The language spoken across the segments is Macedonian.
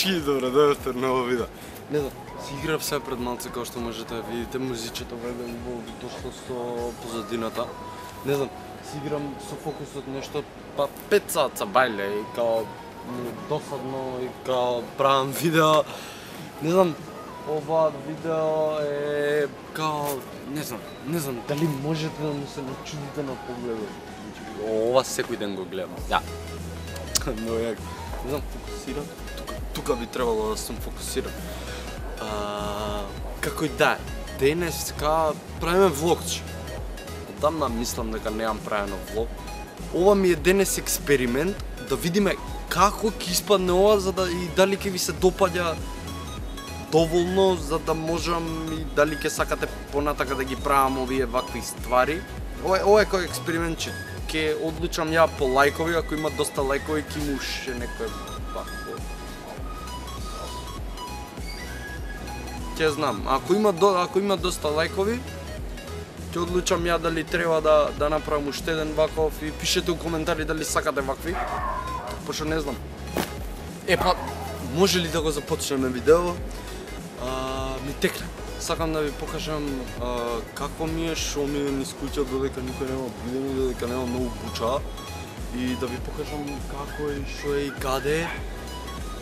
всички, добре дојдовте на ново видео. Не знам, си играв се пред малце, како што можете да видите, музичето веќе дошло со позадината. Не знам, си играм со фокусот нешто, па 5 саца бајле и као досадно и као правам видео. Не знам, ова видео е као, не знам дали можете да му се начудите на погледот. Ова секој ден го гледам. Да. Но јак. Не знам, фокусирам. Тука би требало да сум фокусиран. Како и да, денеска правиме влогче. Одамна мислам дека немам правено влог. Ова ми е денес експеримент да видиме како ќе испадне ова за да и дали ќе ви се допаѓа доволно за да можам и дали ќе сакате понатака да ги правам овие вакви ствари. Ова е кој експериментче. Ќе одлучам ја по лајкови, ако има доста лајкови ќе му ше некој вакво. Ќе знам, ако има доста лајкови, ќе одлучам ја дали треба да направам уште еден ваков и пишете у коментари дали сакате вакви. Пошто не знам. Па, може ли да го започнеме видео? Ми текне. Сакам да ви покажам какво ми е, шо ми е низ куќа, додека никој нема бидени, додека нема многу буча. И да ви покажам како е, шо е и каде е.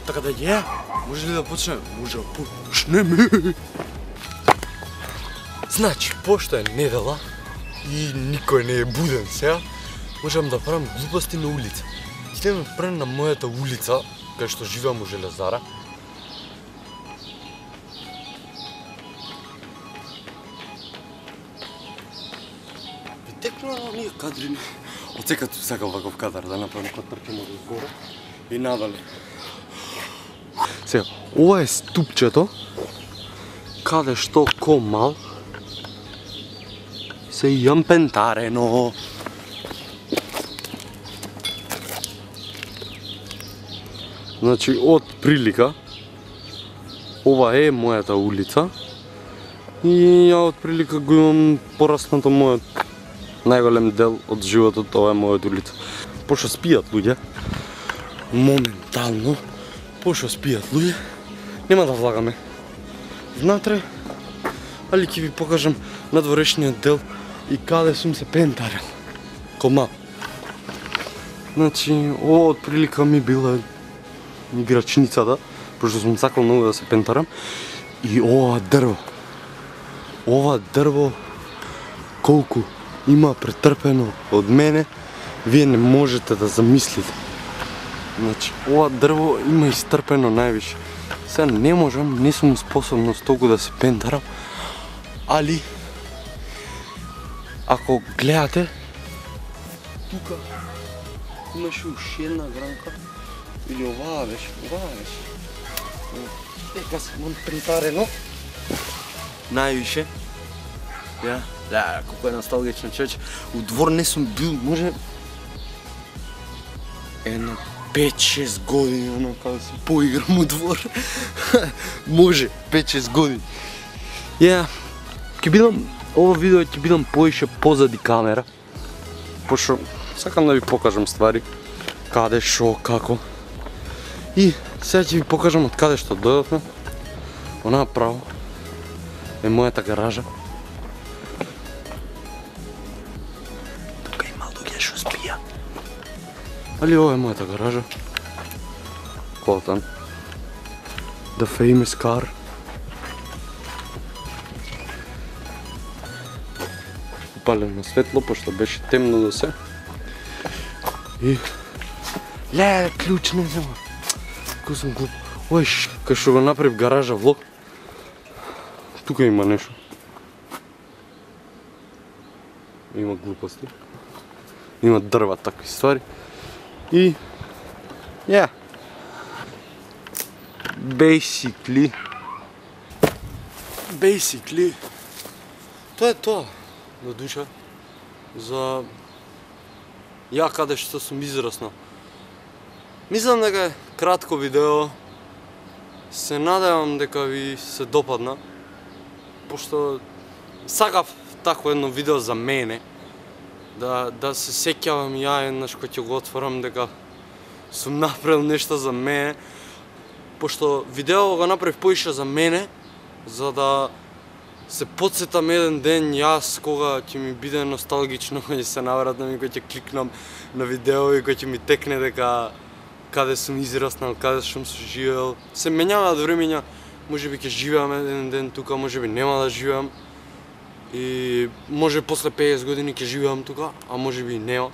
Така да е, може ли да почнеме? Може да почнеме! Значи, пошто е недела и никој не е буден сега, можам да правам глупости на улица. Идеме пред на мојата улица, кај што живеам у Железара. Ви текнува на оние кадри. Од секад сакам ваков кадар да направам кога трчам од горе и надале. Сега, ова е ступчето, каде што комал се јампентарено. Значи, од прилика, ова е мојата улица и ја од прилика го имам пораснато мојот најголем дел од животот, ова е мојата улица. Пошто спијат луѓе, моментално, пошто спијат луѓе, нема да влагаме внатре, али ќе ви покажам надворешниот дел и каде сум се пентарен. Кома. Значи, ова од прилика ми била играчницата, пошто сум сакал многу да се пентарам. И ова дрво, колку има претрпено од мене, вие не можете да замислите. Значи, ова дрво има истрпено највише. Сега не можам, не сум способно толку да се пентарам, али ако гледате, тука имаше уште една гранка, или оваа беше. Дека сум пентарено највише. Ја, да, колку е носталгично човече. У двор не сум бил, може едно 5-6 години, оно каде се поиграм у двор. Може, 5-6 години. Ја, ова видео ќе бидам поише позади камера, пошто сакам да ви покажам ствари, каде, шо, како. И сега ќе ви покажам од каде што дојдовме. Онаа право е мојата гаража. Тука има луѓе што спија. Али ова е мојата гаража. Колтан. The famous car. Упалено светло, пошто беше темно до се. И... Леле, клjuč не взема. Кој сум глуп. Ој, кај што го направив гаража влог. Тука има нешто. Има глупости. Има дрва, такви ствари. И... Ја. Basically, тоа е тоа, до душа, за ја каде што сум израснал. Мислам дека е кратко видео, се надевам дека ви се допадна, пошто сакав такво едно видео за мене, да се сеќавам ја еднаш кога ќе го отворам дека сум направил нешто за мене. пошто видео го направив поише за мене, за да се потсетам еден ден јас кога ќе ми биде носталгично, кога ќе се навратам и кога ќе кликнам на видео и кога ќе ми текне дека каде сум израснал, каде сум живеел. Се менјаваат времења, можеби ќе живеам еден ден тука, можеби нема да живеам. И може после 50 години ќе живеам тука, а можеби и нема.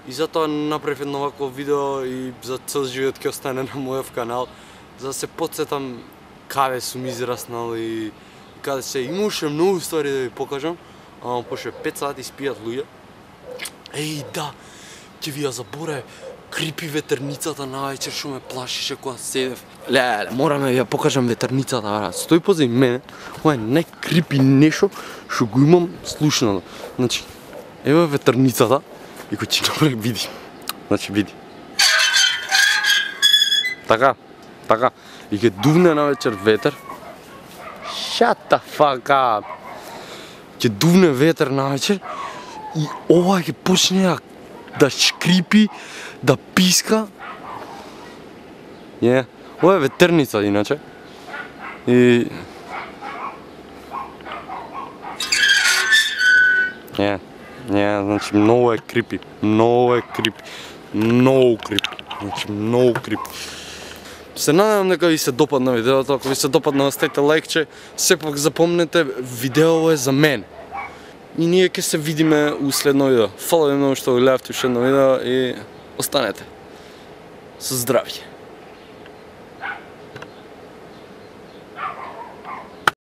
И затоа направив едно вакво видео и за цел живот ќе остане на мојов канал, за да се потсетам каде сум израснал и каде се. Имаше многу ствари да ви покажам, ама пошто 5 сати спијат луѓе. Еј, да, ќе ви ја заборавив, крипи ветерницата навечер што ме плашише кога седев. Леле, морам да ви ја покажам ветерницата, брат. Стои позади мене, ова е најкрипи нешто што го имам слушнато. Значи, ева ветерницата и кој ќе направи види. Значи, види. Така. И ќе дувне навечер ветер. Shut the fuck up. Ќе дувне ветер навечер и ова ќе почне да шкрипи, да писка. Ова е ветерница иначе. И значи многу е крипи. Значи многу крипи. Се надевам дека ви се допадна видеото, ако ви се допадна оставете лајкче, сепак запомнете, видео е за мен. И ние ќе се видиме у следно видео. Фала ви многу што го гледавте уште едно видео и останете со здравје.